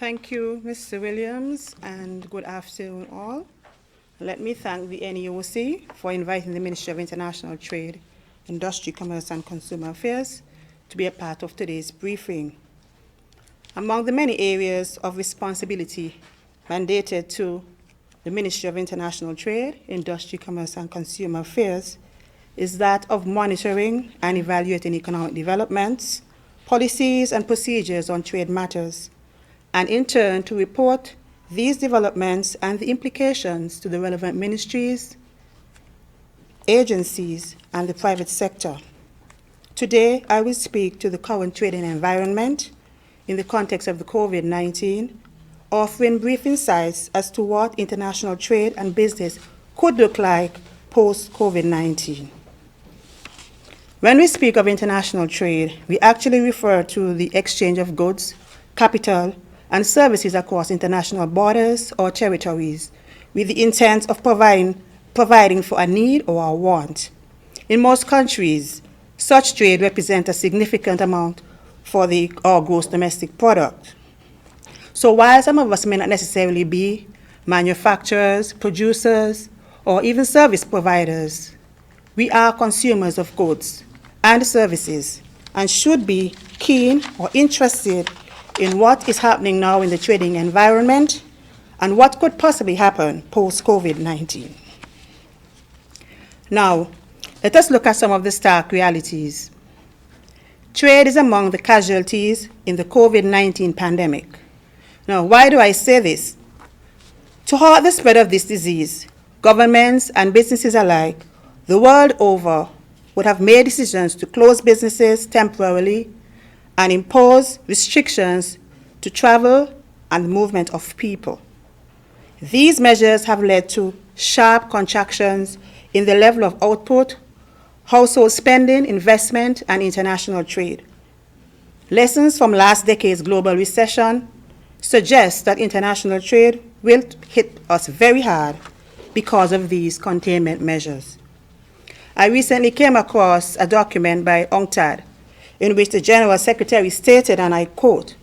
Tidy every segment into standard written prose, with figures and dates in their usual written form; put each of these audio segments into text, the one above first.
Thank you, Mr. Williams, and good afternoon all. Let me thank the NEOC for inviting the Ministry of International Trade, Industry, Commerce and Consumer Affairs to be a part of today's briefing. Among the many areas of responsibility mandated to the Ministry of International Trade, Industry, Commerce and Consumer Affairs is that of monitoring and evaluating economic developments, policies and procedures on trade matters, and in turn to report these developments and the implications to the relevant ministries, agencies, and the private sector. Today, I will speak to the current trading environment in the context of the COVID-19, offering brief insights as to what international trade and business could look like post-COVID-19. When we speak of international trade, we actually refer to the exchange of goods, capital, and services across international borders or territories with the intent of providing for a need or a want. In most countries, such trade represents a significant amount for our gross domestic product. So while some of us may not necessarily be manufacturers, producers, or even service providers, we are consumers of goods and services and should be keen or interested in what is happening now in the trading environment and what could possibly happen post-COVID-19. Now, let us look at some of the stark realities. Trade is among the casualties in the COVID-19 pandemic. Now, why do I say this? To halt the spread of this disease, governments and businesses alike, the world over, would have made decisions to close businesses temporarily and impose restrictions to travel and movement of people. These measures have led to sharp contractions in the level of output, household spending, investment, and international trade. Lessons from last decade's global recession suggest that international trade will hit us very hard because of these containment measures. I recently came across a document by UNCTAD in which the General Secretary stated, and I quote,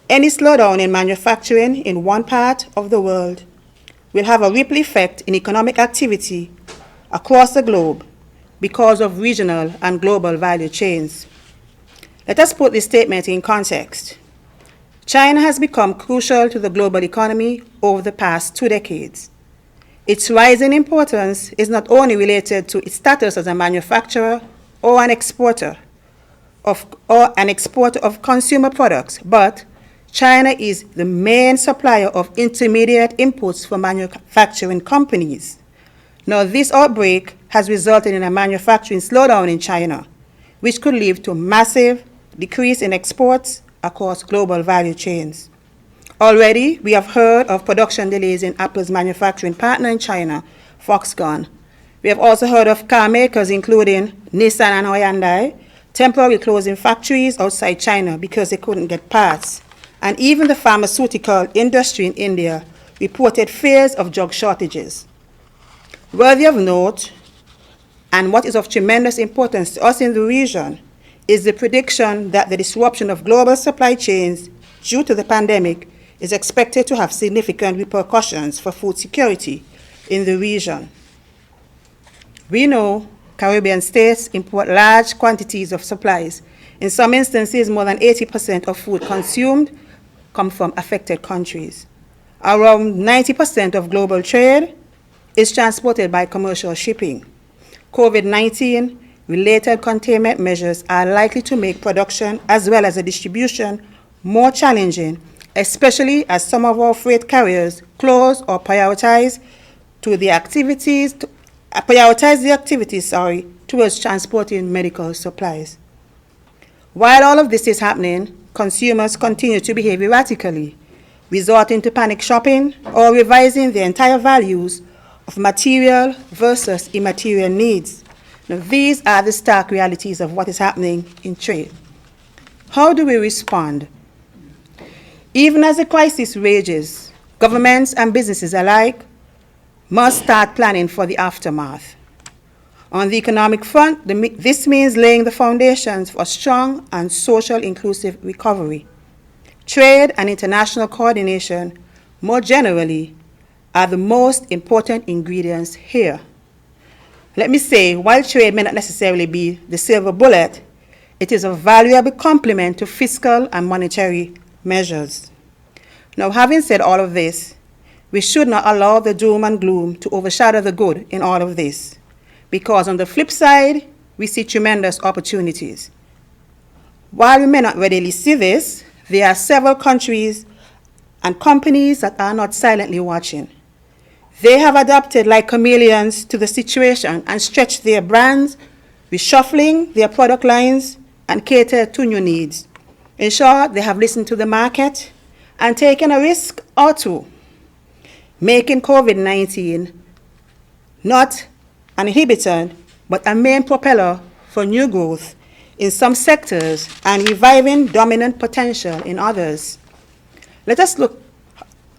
"Any slowdown in manufacturing in one part of the world will have a ripple effect in economic activity across the globe because of regional and global value chains." Let us put this statement in context. China has become crucial to the global economy over the past 2 decades. Its rising importance is not only related to its status as a manufacturer or an exporter of consumer products, but China is the main supplier of intermediate inputs for manufacturing companies. Now, this outbreak has resulted in a manufacturing slowdown in China, which could lead to massive decrease in exports across global value chains. Already, we have heard of production delays in Apple's manufacturing partner in China, Foxconn. We have also heard of car makers, including Nissan and Hyundai, temporarily closing factories outside China because they couldn't get parts. And even the pharmaceutical industry in India reported fears of drug shortages. Worthy of note, and what is of tremendous importance to us in the region, is the prediction that the disruption of global supply chains due to the pandemic is expected to have significant repercussions for food security in the region. We know Caribbean states import large quantities of supplies. In some instances, more than 80% of food consumed come from affected countries. Around 90% of global trade is transported by commercial shipping. COVID-19 related containment measures are likely to make production as well as the distribution more challenging, especially as some of our freight carriers close or prioritize the activities towards transporting medical supplies. While all of this is happening, consumers continue to behave erratically, resorting to panic shopping or revising the entire values of material versus immaterial needs. Now, these are the stark realities of what is happening in trade. How do we respond? Even as the crisis rages, governments and businesses alike must start planning for the aftermath. On the economic front, this means laying the foundations for a strong and social inclusive recovery. Trade and international coordination, more generally, are the most important ingredients here. Let me say, while trade may not necessarily be the silver bullet, it is a valuable complement to fiscal and monetary measures. Now, having said all of this, we should not allow the doom and gloom to overshadow the good in all of this, because on the flip side, we see tremendous opportunities. While we may not readily see this, there are several countries and companies that are not silently watching. They have adapted like chameleons to the situation and stretched their brands, reshuffling their product lines and catered to new needs. In short, they have listened to the market and taken a risk or two, making COVID-19 not an inhibitor, but a main propeller for new growth in some sectors and reviving dominant potential in others. Let us look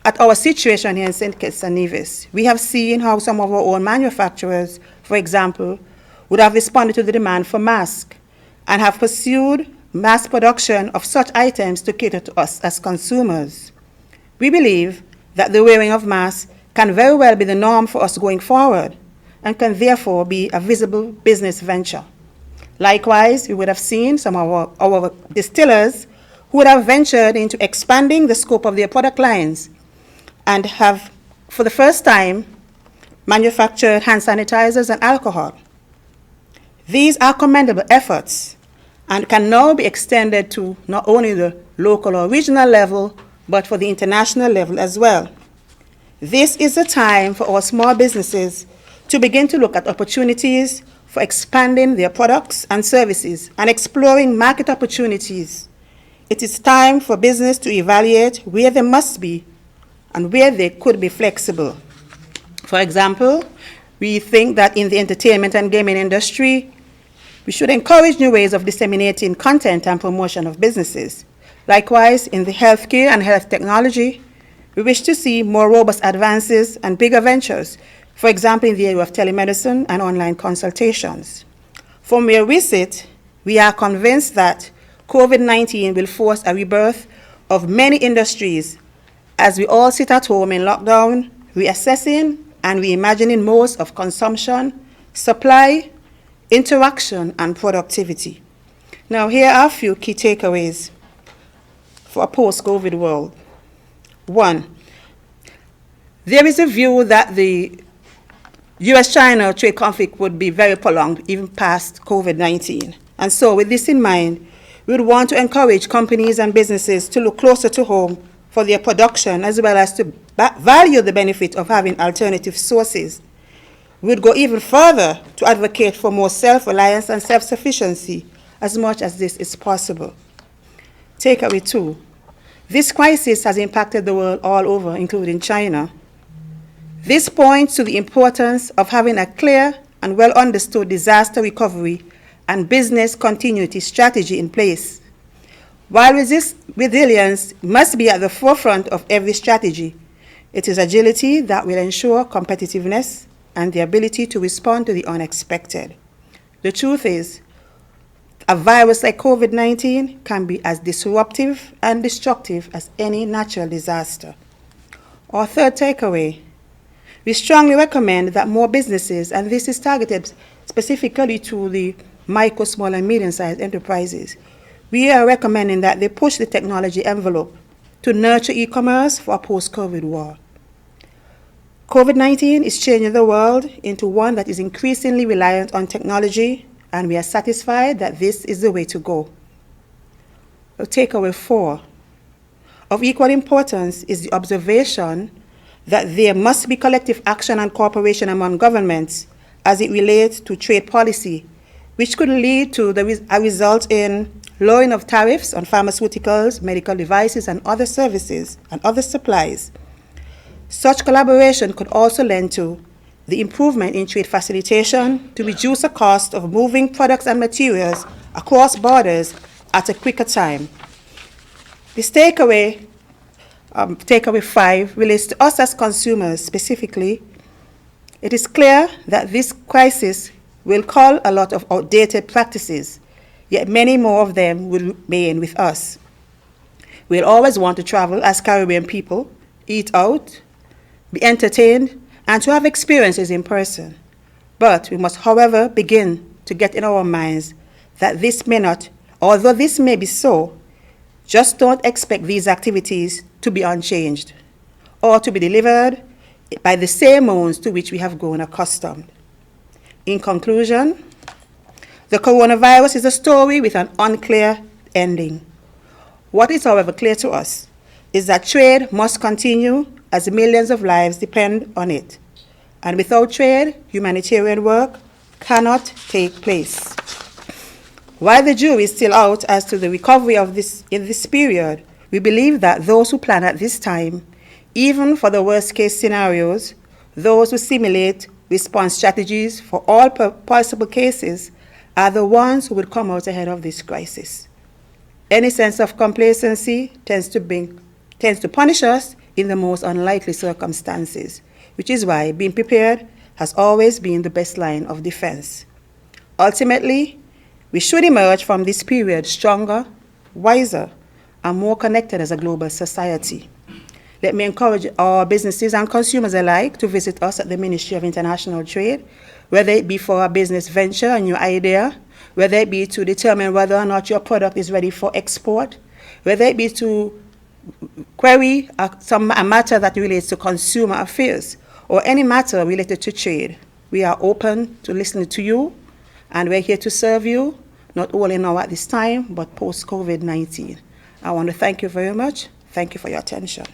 at our situation here in St. Kitts and Nevis. We have seen how some of our own manufacturers, for example, would have responded to the demand for masks and have pursued mass production of such items to cater to us as consumers. We believe that the wearing of masks can very well be the norm for us going forward and can therefore be a visible business venture. Likewise, we would have seen some of our distillers who would have ventured into expanding the scope of their product lines and have, for the first time, manufactured hand sanitizers and alcohol. These are commendable efforts and can now be extended to not only the local or regional level, but for the international level as well. This is the time for our small businesses to begin to look at opportunities for expanding their products and services and exploring market opportunities. It is time for business to evaluate where they must be and where they could be flexible. For example, we think that in the entertainment and gaming industry, we should encourage new ways of disseminating content and promotion of businesses. Likewise, in the healthcare and health technology, we wish to see more robust advances and bigger ventures, for example, in the area of telemedicine and online consultations. From where we sit, we are convinced that COVID-19 will force a rebirth of many industries as we all sit at home in lockdown, reassessing and reimagining modes of consumption, supply, interaction, and productivity. Now, here are a few key takeaways for a post-COVID world. 1, there is a view that the US-China trade conflict would be very prolonged, even past COVID-19. And so, with this in mind, we would want to encourage companies and businesses to look closer to home for their production, as well as to value the benefit of having alternative sources. We would go even further to advocate for more self-reliance and self-sufficiency, as much as this is possible. Takeaway 2. This crisis has impacted the world all over, including China. This points to the importance of having a clear and well-understood disaster recovery and business continuity strategy in place. While resilience must be at the forefront of every strategy, it is agility that will ensure competitiveness and the ability to respond to the unexpected. The truth is, a virus like COVID-19 can be as disruptive and destructive as any natural disaster. Our third takeaway, we strongly recommend that more businesses, and this is targeted specifically to the micro, small, and medium-sized enterprises, we are recommending that they push the technology envelope to nurture e-commerce for a post-COVID world. COVID-19 is changing the world into one that is increasingly reliant on technology, and we are satisfied that this is the way to go. Takeaway 4. Of equal importance is the observation that there must be collective action and cooperation among governments as it relates to trade policy, which could lead to a result in lowering of tariffs on pharmaceuticals, medical devices, and other services and other supplies. Such collaboration could also lend to the improvement in trade facilitation to reduce the cost of moving products and materials across borders at a quicker time. This takeaway 5, relates to us as consumers specifically. It is clear that this crisis will call a lot of outdated practices, yet many more of them will remain with us. We'll always want to travel as Caribbean people, eat out, be entertained, and to have experiences in person. But we must, however, begin to get in our minds that this may not, although this may be so, just don't expect these activities to be unchanged or to be delivered by the same means to which we have grown accustomed. In conclusion, the coronavirus is a story with an unclear ending. What is, however, clear to us is that trade must continue as millions of lives depend on it. And without trade, humanitarian work cannot take place. While the jury is still out as to the recovery of in this period, we believe that those who plan at this time, even for the worst-case scenarios, those who simulate response strategies for all possible cases, are the ones who would come out ahead of this crisis. Any sense of complacency tends to punish us in the most unlikely circumstances, which is why being prepared has always been the best line of defense. Ultimately, we should emerge from this period stronger, wiser, and more connected as a global society. Let me encourage our businesses and consumers alike to visit us at the Ministry of International Trade, whether it be for a business venture, a new idea, whether it be to determine whether or not your product is ready for export, whether it be to query a matter that relates to consumer affairs, or any matter related to trade. We are open to listening to you, and we're here to serve you, not only now at this time, but post-COVID-19. I want to thank you very much. Thank you for your attention.